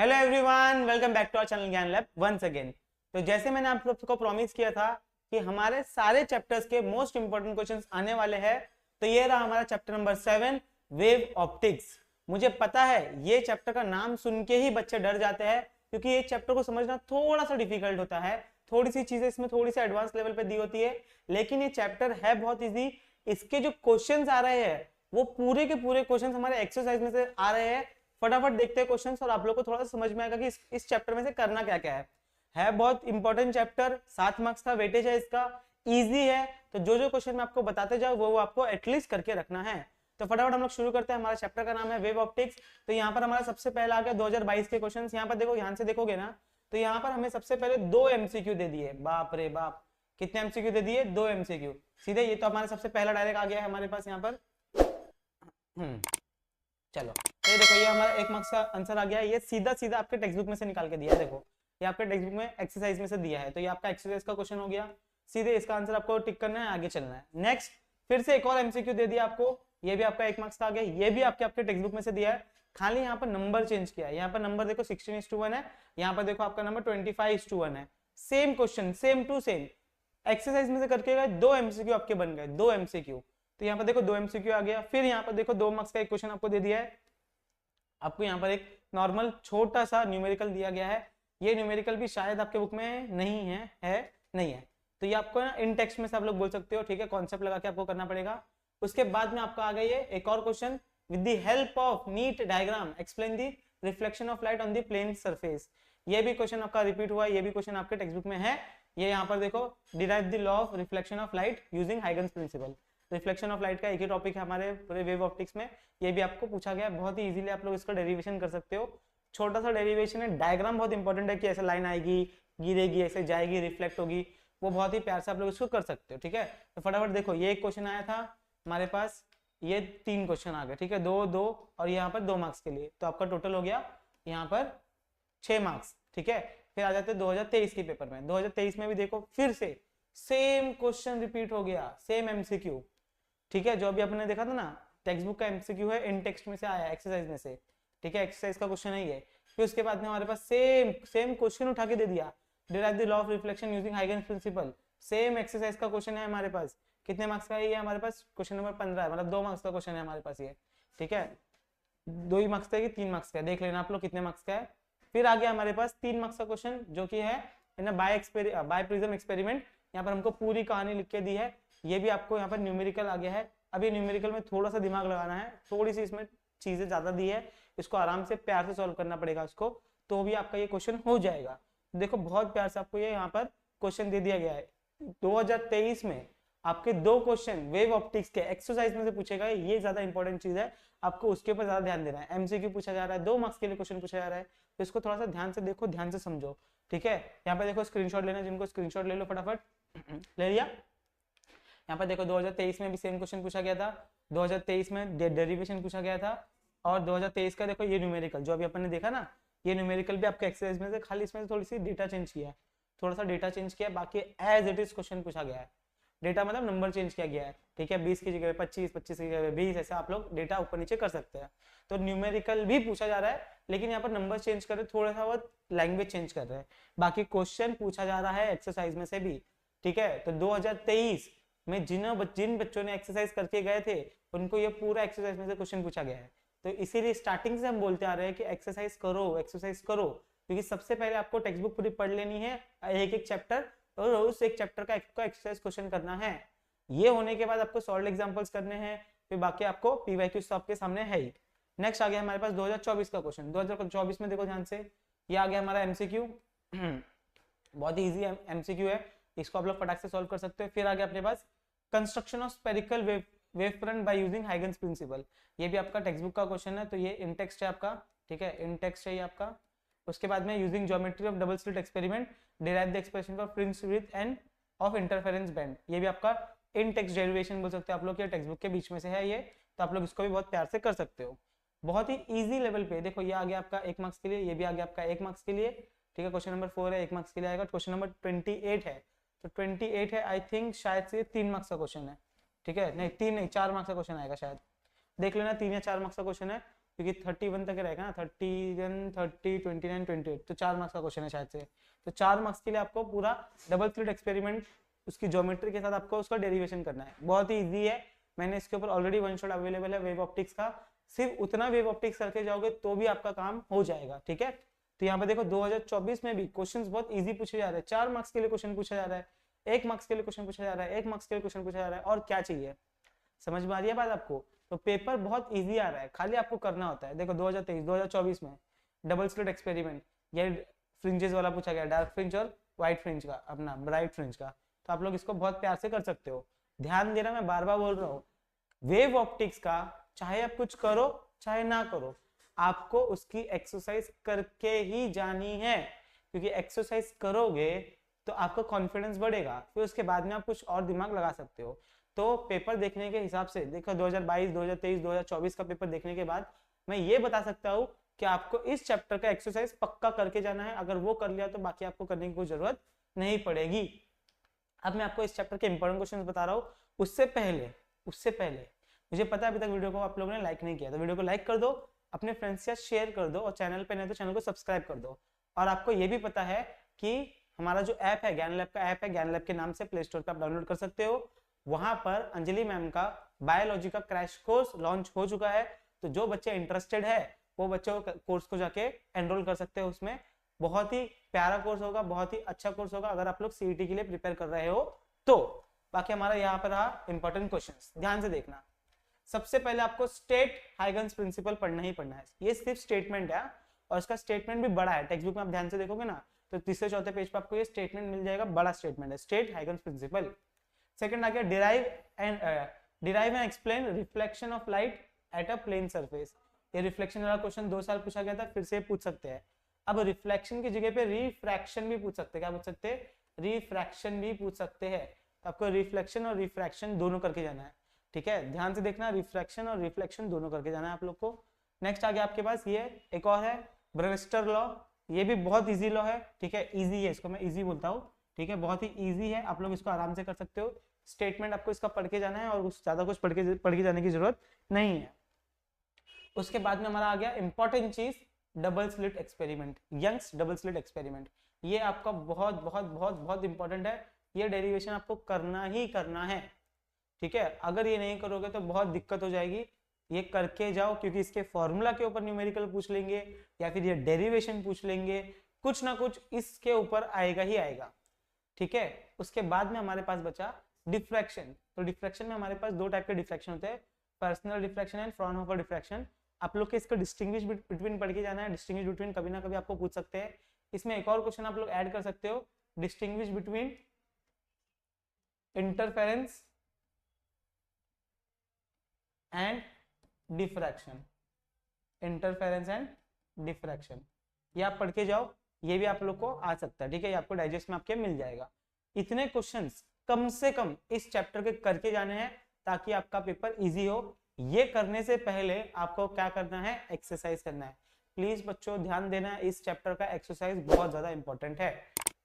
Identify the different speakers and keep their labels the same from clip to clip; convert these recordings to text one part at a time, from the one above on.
Speaker 1: Hello everyone, welcome back to our channel Gyan Lab once again. तो जैसे मैंने आप सबको प्रॉमिस किया था कि हमारे सारे चैप्टर्स के मोस्ट इंपोर्टेंट क्वेश्चंस आने वाले हैं, तो ये रहा हमारा चैप्टर नंबर 7 वेव ऑप्टिक्स। मुझे पता है ये चैप्टर का नाम सुन के ही बच्चे डर जाते हैं, क्योंकि ये चैप्टर को समझना थोड़ा सा डिफिकल्ट होता है। थोड़ी सी चीजें इसमें थोड़ी सी एडवांस लेवल पे दी होती है, लेकिन ये चैप्टर है बहुत इजी। इसके जो क्वेश्चंस आ रहे हैं वो पूरे के पूरे क्वेश्चंस हमारे एक्सरसाइज में से आ रहे हैं। फटाफट देखते हैं क्वेश्चंस और आप लोग को थोड़ा सा समझ में आएगा कि इस चैप्टर में से करना क्या क्या है बहुत इंपॉर्टेंट चैप्टर। 7 मार्क्स का वेटेज है इसका, इजी है। तो जो जो क्वेश्चन मैं आपको बताते जाऊँ वो आपको एटलीस्ट करके रखना है। तो फटाफट हम लोग शुरू करते हैं। हमारा चैप्टर का नाम है वेव ऑप्टिक्स। तो यहाँ पर हमारा सबसे पहला आ गया 2022 के क्वेश्चन। यहाँ पर देखो, ध्यान से देखोगे ना, तो यहाँ पर हमें सबसे पहले 2 एमसीक्यू दे दिए। बाप रे बाप, कितने एमसीक्यू दे दिए? 2 एमसीक्यू सीधे। ये तो हमारे सबसे पहला डायरेक्ट आ गया है हमारे पास यहाँ पर। चलो, ये देखो, ये हमारा 1 मार्क्स का आंसर आ गया है। ये सीधा सीधा आपके टेक्स्ट बुक में से निकाल के दिया है। देखो, ये आपके टेक्स्ट बुक में एक्सरसाइज में से दिया है। तो ये आपका एक्सरसाइज का क्वेश्चन हो गया। सीधे इसका आंसर आपको टिक करना है, आगे चलना है। नेक्स्ट, फिर से एक और एमसीक्यू दे दिया आपको। ये भी आपका 1 मार्क्स का आ गया। ये भी आपके टेक्स्ट बुक में से दिया है, खाली यहाँ पर नंबर चेंज किया है। यहाँ पर नंबर देखो 16:1 है, यहाँ पर देखो आपका नंबर 25:1 है। Same question, same to same exercise में से करके गए। 2 एमसीक्यू आपके बन गए, 2 एमसीक्यू। तो यहाँ पर देखो 2 एमसीक्यू आ गया। फिर यहाँ पर देखो 2 मार्क्स का एक क्वेश्चन आपको दे दिया है। आपको यहाँ पर एक नॉर्मल छोटा सा न्यूमेरिकल दिया गया है। ये न्यूमेरिकल भी शायद आपके बुक में नहीं है नहीं है। तो ये आपको ना इन टेक्स्ट में से आप लोग बोल सकते हो, ठीक है। कॉन्सेप्ट लगा के आपको करना पड़ेगा। उसके बाद में आपका आ गया ये एक और question, with the help of neat diagram explain the reflection of light on the plane surface. ये भी क्वेश्चन आपका रिपीट हुआ है। ये भी क्वेश्चन आपके टेक्स्ट बुक में है। ये यहाँ पर देखो, derive the law of reflection of light using Huygens principle. Reflection of light का एक ही टॉपिक है हमारे पूरे वेव ऑप्टिक्स में। ये भी आपको पूछा गया है। बहुत ही इजीली आप लोग इसका डेरिवेशन कर सकते हो। छोटा सा डेरिवेशन है। डायग्राम बहुत इंपॉर्टेंट है कि ऐसे लाइन आएगी, गिरेगी, ऐसे जाएगी, रिफ्लेक्ट होगी, वो बहुत ही प्यार से आप लोग इसको कर सकते हो, ठीक है। तो फटाफट देखो, ये एक क्वेश्चन आया था हमारे पास, ये 3 क्वेश्चन आ गए, ठीक है। 2 2 और यहाँ पर 2 मार्क्स के लिए, तो आपका टोटल हो गया यहाँ पर 6 मार्क्स, ठीक है। फिर आ जाते हैं 2023 के पेपर में। 2023 में भी देखो, फिर से सेम क्वेश्चन रिपीट हो गया, सेम एमसीक्यू, ठीक है। जो अभी आपने देखा था ना, टेक्स्ट बुक का एमसीक्यू है, इन टेक्स्ट में से आया, एक्सरसाइज में से, ठीक है। एक्सरसाइज का क्वेश्चन है ये। फिर उसके बाद में हमारे पास सेम क्वेश्चन उठा के दे दिया, derive the law of reflection using Huygens principle. Same exercise का क्वेश्चन है हमारे पास। कितने मार्क्स का है ये हमारे पास? क्वेश्चन नंबर 15 है, मतलब 2 मार्क्स का क्वेश्चन है हमारे पास ये, ठीक है। 2 ही मार्क्स का है कि 3 मार्क्स का है, देख लेना आप लोग कितने मार्क्स का है। फिर आ गया हमारे पास 3 मार्क्स का क्वेश्चन, जो कि है बाय प्रिज्म एक्सपेरिमेंट। यहाँ पर हमको पूरी कहानी लिख के दी है। ये भी आपको यहाँ पर न्यूमेरिकल आ गया है। अभी न्यूमेरिकल में थोड़ा सा दिमाग लगाना है, थोड़ी सी इसमें चीजें ज्यादा दी है, इसको आराम से प्यार से सॉल्व करना पड़ेगा इसको, तो भी आपका ये क्वेश्चन हो जाएगा। देखो, बहुत प्यार से आपको ये यहाँ पर क्वेश्चन दे दिया गया है। 2023 में आपके 2 क्वेश्चन वेव ऑप्टिक्स के एक्सरसाइज में से पूछे गए। ये ज्यादा इंपॉर्टेंट चीज है, आपको उसके ऊपर ज्यादा ध्यान देना है। एमसीक्यू पूछा जा रहा है, 2 मार्क्स के लिए क्वेश्चन पूछा जा रहा है, तो इसको थोड़ा सा ध्यान से देखो, ध्यान से समझो, ठीक है। यहाँ पे देखो स्क्रीनशॉट लेना, जिनको स्क्रीनशॉट ले लो फटाफट। ले लिया? यहाँ पर देखो 2023 में भी सेम क्वेश्चन पूछा गया था। 2023 में डेरिवेशन पूछा गया था, और 2023 का देखो ये न्यूमेरिकल जो अभी अपन ने देखा ना, ये न्यूमेरिकल भी आपके एक्सरसाइज में से, खाली इसमें से थोड़ी सी डेटा चेंज किया है, थोड़ा सा डेटा चेंज किया है, बाकी एज इट इज क्वेश्चन पूछा गया है। डेटा मतलब नंबर चेंज किया गया है, ठीक है। 20 की जगह 25, 25 की जगह 20, ऐसे आप लोग डेटा ऊपर नीचे कर सकते हैं। तो न्यूमेरिकल भी पूछा जा रहा है, लेकिन यहाँ पर नंबर चेंज कर रहे, थोड़ा सा बहुत लैंग्वेज चेंज कर रहे हैं। बाकी क्वेश्चन पूछा जा रहा है एक्सरसाइज में से भी, ठीक है। तो 2023 में जिन बच्चों ने एक्सरसाइज करके गए थे, उनको ये पूरा एक्सरसाइज में से क्वेश्चन पूछा गया है। तो इसीलिए स्टार्टिंग से हम बोलते आ रहे हैं कि एक्सरसाइज करो, एक्सरसाइज करो, क्योंकि सबसे पहले आपको टेक्स्ट बुक पूरी पढ़ लेनी है, एक चैप्टर, और उस एक चैप्टर का एक्सरसाइज क्वेश्चन करना है। ये होने के बाद आपको सॉल्व एग्जांपल्स करने हैं, फिर बाकी आपको पीवाईक्यू आपके सामने है ही। नेक्स्ट आ गया हमारे पास 2024 का क्वेश्चन। 2024 में देखो ध्यान से, ये आ गया हमारा एमसीक्यू। बहुत ही इजी एमसीक्यू है, इसको आप लोग फटाक से सॉल्व कर सकते हो। फिर आ गया अपने पास construction of spherical wave front by using Huygens principle. ये भी आपका टेक्स्ट बुक का क्वेश्चन है, तो ये इन टेक्स्ट है आपका, ठीक है, इन टेक्स्ट है ये आपका। उसके बाद में using geometry of double slit experiment derive the expression for fringe width end of interference band. ये भी आपका इन टेक्स्ट डेरिवेशन बोल सकते हो आप लोग, ये टेक्स्ट बुक के बीच में से है ये, तो आप लोग इसको भी बहुत प्यार से कर सकते हो। बहुत ही इजी लेवल पे देखो, ये आ गया आपका 1 मार्क्स के लिए, ये भी आ गया आपका 1 मार्क्स के लिए, ठीक है। क्वेश्चन नंबर 4 है, 1 मार्क्स के लिए आएगा। क्वेश्चन नंबर 28 है, तो 28 है, आई थिंक शायद से 3 मार्क्स का क्वेश्चन है, ठीक है। नहीं 3 नहीं 4 मार्क्स का क्वेश्चन आएगा शायद, देख लेना, 3 या 4 मार्क्स का क्वेश्चन है। क्योंकि 31 तक रहेगा ना, 31, 30, 29, 28, तो 4 मार्क्स का क्वेश्चन है शायद से। तो 4 मार्क्स के लिए आपको पूरा डबल स्लिट एक्सपेरिमेंट उसकी ज्योमेट्री के साथ आपको उसका डेरिवेशन करना है। बहुत ही ईजी है, मैंने इसके ऊपर ऑलरेडी वन शॉट अवेलेबल है वेव ऑप्टिक्स का। सिर्फ उतना वेव ऑप्टिक्स करके जाओगे तो भी आपका काम हो जाएगा, ठीक है। तो यहाँ पे देखो 2024 में भी क्वेश्चंस बहुत इजी पूछे जा रहे हैं। 4 मार्क्स के लिए क्वेश्चन पूछा जा रहा है, 1 मार्क्स के लिए क्वेश्चन पूछा जा रहा है, 1 मार्क्स के लिए क्वेश्चन पूछा जा रहा है, और क्या चाहिए? समझ में आ रही है बात आपको? तो पेपर बहुत इजी आ रहा है, खाली आपको करना होता है। देखो 2023 2024 में डबल स्लिट एक्सपेरिमेंट, ये फ्रिंजेस वाला पूछा गया, डार्क फ्रिंज और व्हाइट फ्रिंज का, अपना ब्राइट फ्रिंज का। तो आप लोग इसको बहुत प्यार से कर सकते हो। ध्यान देना, मैं बार बार बोल रहा हूँ, वेव ऑप्टिक्स का चाहे आप कुछ करो चाहे ना करो, आपको उसकी एक्सरसाइज करके ही जानी है, क्योंकि एक्सरसाइज करोगे तो आपका कॉन्फिडेंस बढ़ेगा, फिर उसके बाद में आप कुछ और दिमाग लगा सकते हो। तो पेपर देखने के हिसाब से देखो 2022, 2023, 2024 का पेपर देखने के बाद मैं ये बता सकता हूँ कि आपको इस चैप्टर का एक्सरसाइज पक्का करके जाना है। अगर वो कर लिया तो बाकी आपको करने की कोई जरूरत नहीं पड़ेगी। अब मैं आपको इस चैप्टर के इंपॉर्टेंट क्वेश्चंस बता रहा हूँ। उससे पहले मुझे पता है अभी तक वीडियो को आप लोगों ने लाइक नहीं किया, तो वीडियो को लाइक कर दो, अपने फ्रेंड्स के साथ शेयर कर दो, और चैनल पे नहीं तो चैनल को सब्सक्राइब कर दो। और आपको ये भी पता है कि हमारा जो ऐप है, ज्ञान लैब का ऐप है, ज्ञान लैब के नाम से प्ले स्टोर पर आप डाउनलोड कर सकते हो। वहां पर अंजलि मैम का बायोलॉजी का क्रैश कोर्स लॉन्च हो चुका है, तो जो बच्चे इंटरेस्टेड है वो बच्चों कोर्स को जाके एनरोल कर सकते हो। उसमें बहुत ही प्यारा कोर्स होगा, बहुत ही अच्छा कोर्स होगा अगर आप लोग सीईटी के लिए प्रिपेयर कर रहे हो तो। बाकी हमारा यहाँ पर रहा इंपॉर्टेंट क्वेश्चंस, ध्यान से देखना। सबसे पहले आपको स्टेट हाइगन्स प्रिंसिपल पढ़ना ही पढ़ना है। ये सिर्फ स्टेटमेंट है और इसका स्टेटमेंट भी बड़ा है। टेक्स्ट बुक में आप ध्यान से देखोगे ना तो तीसरे चौथे पेज पर आपको ये स्टेटमेंट मिल जाएगा, बड़ा स्टेटमेंट है, स्टेट हाइगन्स प्रिंसिपल। सेकंड आ गया derive and explain reflection of light at a plane surface. ये रिफ्लेक्शन वाला क्वेश्चन 2 साल पूछा गया था, फिर से पूछ सकते हैं। अब रिफ्लेक्शन की जगह पे रिफ्रैक्शन भी पूछ सकते हैं। क्या पूछ सकते हैं? रिफ्रैक्शन भी पूछ सकते हैं। तो आपको रिफ्लेक्शन और रिफ्रैक्शन दोनों करके जाना है, ठीक है। ध्यान से देखना, रिफ्रैक्शन और रिफ्लेक्शन दोनों करके जाना है आप लोग को। नेक्स्ट आ गया आपके पास ये एक और है ब्रेविस्टर लॉ। ये भी बहुत इजी लॉ है, ठीक है, इजी है, इसको मैं इजी बोलता हूँ, ठीक है, बहुत ही इजी है, आप लोग इसको आराम से कर सकते हो। स्टेटमेंट आपको इसका पढ़ के जाना है और ज्यादा कुछ पढ़ के जाने की जरूरत नहीं है। उसके बाद में हमारा आ गया इंपॉर्टेंट चीज, double slit experiment, Young's double slit experiment. ये आपका बहुत बहुत बहुत बहुत इंपॉर्टेंट है। ये डेरिवेशन आपको करना ही करना है, ठीक है। अगर ये नहीं करोगे तो बहुत दिक्कत हो जाएगी। ये करके जाओ, क्योंकि इसके फॉर्मूला के ऊपर न्यूमेरिकल पूछ लेंगे या फिर ये डेरिवेशन पूछ लेंगे, कुछ ना कुछ इसके ऊपर आएगा ही आएगा, ठीक है। उसके बाद में हमारे पास बचा डिफ्रैक्शन। तो डिफ्रैक्शन में हमारे पास 2 टाइप के डिफ्रैक्शन होते हैं, personal diffraction and Fraunhofer diffraction. आप लोग के इसको डिस्टिंग्विश बिटवीन पढ़ के जाना है। डिस्टिंग्विश बिटवीन कभी ना कभी आपको पूछ सकते हैं। इसमें एक और क्वेश्चन आप लोग ऐड कर सकते हो, distinguish between interference and diffraction, interference and diffraction. ये आप पढ़ के जाओ, ये भी आप लोग को आ सकता है, ठीक है, ये आपको डाइजेस्ट में आपके मिल जाएगा। इतने क्वेश्चंस कम से कम इस चैप्टर के करके जाने हैं ताकि आपका पेपर इजी हो। ये करने से पहले आपको क्या करना है? एक्सरसाइज करना है। प्लीज बच्चों ध्यान देना, इस चैप्टर का एक्सरसाइज बहुत ज्यादा इंपॉर्टेंट है।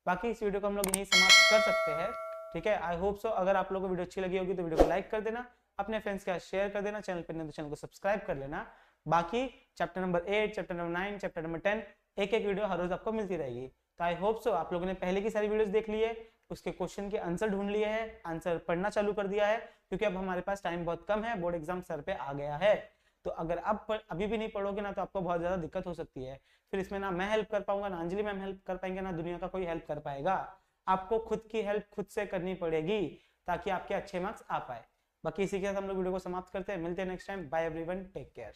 Speaker 1: बाकी इस वीडियो को हम लोग यहीं समाप्त कर सकते हैं, ठीक है। आई होप सो अगर आप लोगों को वीडियो अच्छी लगी होगी तो वीडियो को लाइक कर देना, अपने फ्रेंड्स के साथ शेयर कर देना, चैनल पर नहीं तो चैनल को सब्सक्राइब कर लेना। बाकी chapter number 8, chapter number 9, chapter number 10 एक वीडियो हर रोज आपको मिलती रहेगी। तो आई होप सो आप लोगों ने पहले की सारी वीडियोस देख ली है, उसके क्वेश्चन के आंसर ढूंढ लिए हैं, आंसर पढ़ना चालू कर दिया है, क्योंकि अब हमारे पास टाइम बहुत कम है, बोर्ड एग्जाम सर पे आ गया है। तो अगर अभी भी नहीं पढ़ोगे ना तो आपको बहुत ज्यादा दिक्कत हो सकती है। फिर इसमें ना मैं हेल्प कर पाऊंगा, ना अंजलि मैम हेल्प कर पाएंगे, ना दुनिया का कोई हेल्प कर पाएगा। आपको खुद की हेल्प खुद से करनी पड़ेगी ताकि आपके अच्छे मार्क्स आ पाए। बाकी इसी के साथ हम लोग वीडियो को समाप्त करते हैं, मिलते हैं next time. Bye everyone, take care.